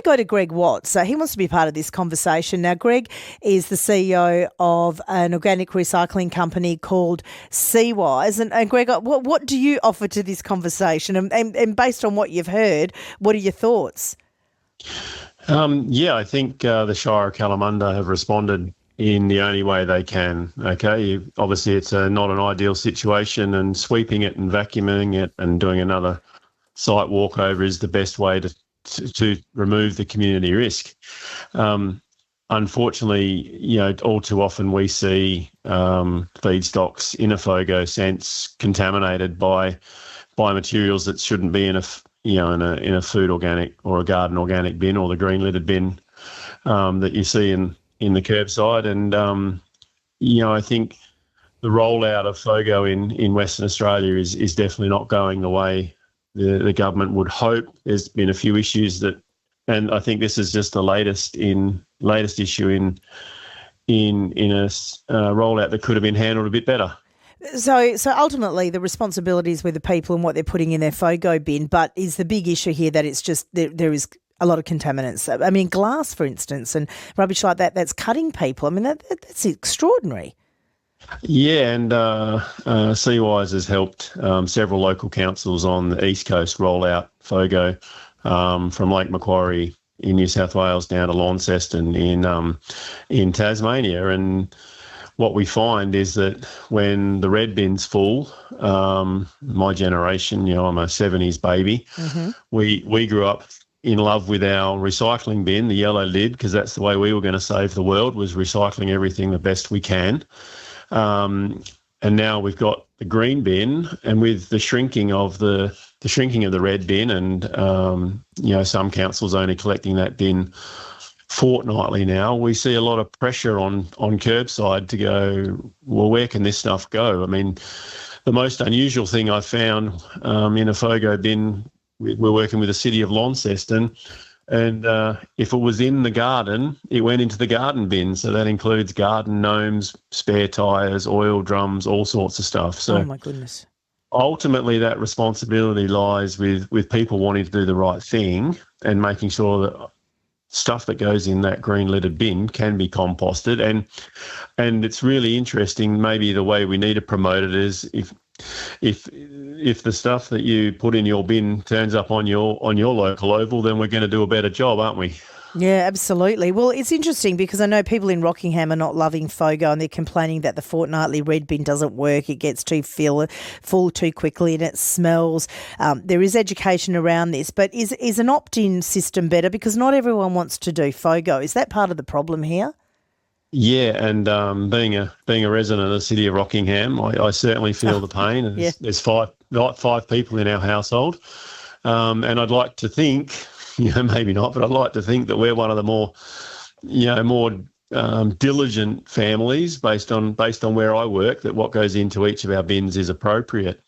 go to Greg Watts. He wants to be part of this conversation. Now, Greg is the CEO of an organic recycling company called Seawise. And Greg, what do you offer to this conversation? And based on what you've heard, what are your thoughts? I think the Shire of Kalamunda have responded in the only way they can. Okay, obviously it's not an ideal situation, and sweeping it and vacuuming it and doing another site walkover is the best way to remove the community risk. Unfortunately, all too often we see feedstocks in a FOGO sense contaminated by materials that shouldn't be in a food organic or a garden organic bin or the green littered bin that you see in the curbside. And I think the rollout of FOGO in Western Australia is definitely not going the way the government would hope. There's been a few issues and I think this is just the latest issue in a rollout that could have been handled a bit better. So ultimately the responsibility is with the people and what they're putting in their FOGO bin, but is the big issue here that it's just there is a lot of contaminants? I mean, glass, for instance, and rubbish like that, that's cutting people. I mean, that's extraordinary. Yeah, and Seawise has helped several local councils on the East Coast roll out FOGO from Lake Macquarie in New South Wales down to Launceston in Tasmania. And what we find is that when the red bin's full, my generation, I'm a 70s baby, we grew up in love with our recycling bin, the yellow lid, because that's the way we were going to save the world, was recycling everything the best we can. And now we've got the green bin, and with the shrinking of the red bin, and some councils only collecting that bin fortnightly now, we see a lot of pressure on curbside to go, well, where can this stuff go? I mean, the most unusual thing I found in a FOGO bin, we're working with the city of Launceston, and if it was in the garden, it went into the garden bin. So that includes garden gnomes, spare tyres, oil drums, all sorts of stuff. So, oh my goodness. Ultimately, that responsibility lies with people wanting to do the right thing and making sure that stuff that goes in that green littered bin can be composted. And it's really interesting, maybe the way we need to promote it is if the stuff that you put in your bin turns up on your local oval, then we're going to do a better job, aren't we? Yeah, absolutely. Well, it's interesting because I know people in Rockingham are not loving FOGO, and they're complaining that the fortnightly red bin doesn't work. It gets too full too quickly and it smells. There is education around this, but is an opt-in system better? Because not everyone wants to do FOGO. Is that part of the problem here? Yeah, and being a resident of the city of Rockingham, I certainly feel the pain. Yeah. There's five people in our household, and I'd like to think, maybe not, but I'd like to think that we're one of the more diligent families based on where I work, that what goes into each of our bins is appropriate.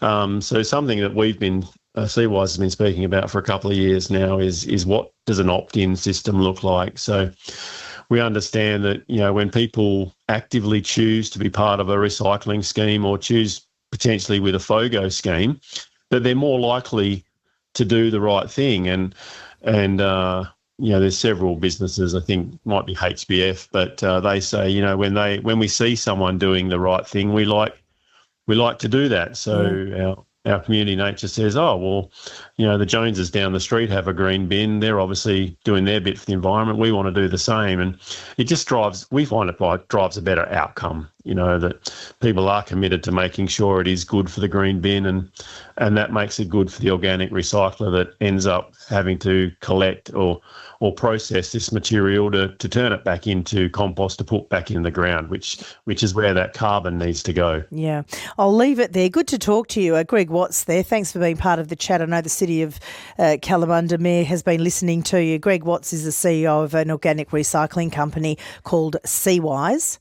So something that we've been Seawise has been speaking about for a couple of years now is what does an opt-in system look like? So we understand that, when people actively choose to be part of a recycling scheme or choose potentially with a FOGO scheme, that they're more likely to do the right thing. And there's several businesses, I think might be HBF, but they say, when we see someone doing the right thing, we like to do that. So our community nature says, oh, well, the Joneses down the street have a green bin. They're obviously doing their bit for the environment. We want to do the same. And it just we find it drives a better outcome, that people are committed to making sure it is good for the green bin, and that makes it good for the organic recycler that ends up having to collect or process this material to turn it back into compost to put back in the ground, which is where that carbon needs to go. Yeah, I'll leave it there. Good to talk to you. Greg Watts there. Thanks for being part of the chat. I know the City of Kalamunda Mayor has been listening to you. Greg Watts is the CEO of an organic recycling company called Seawise.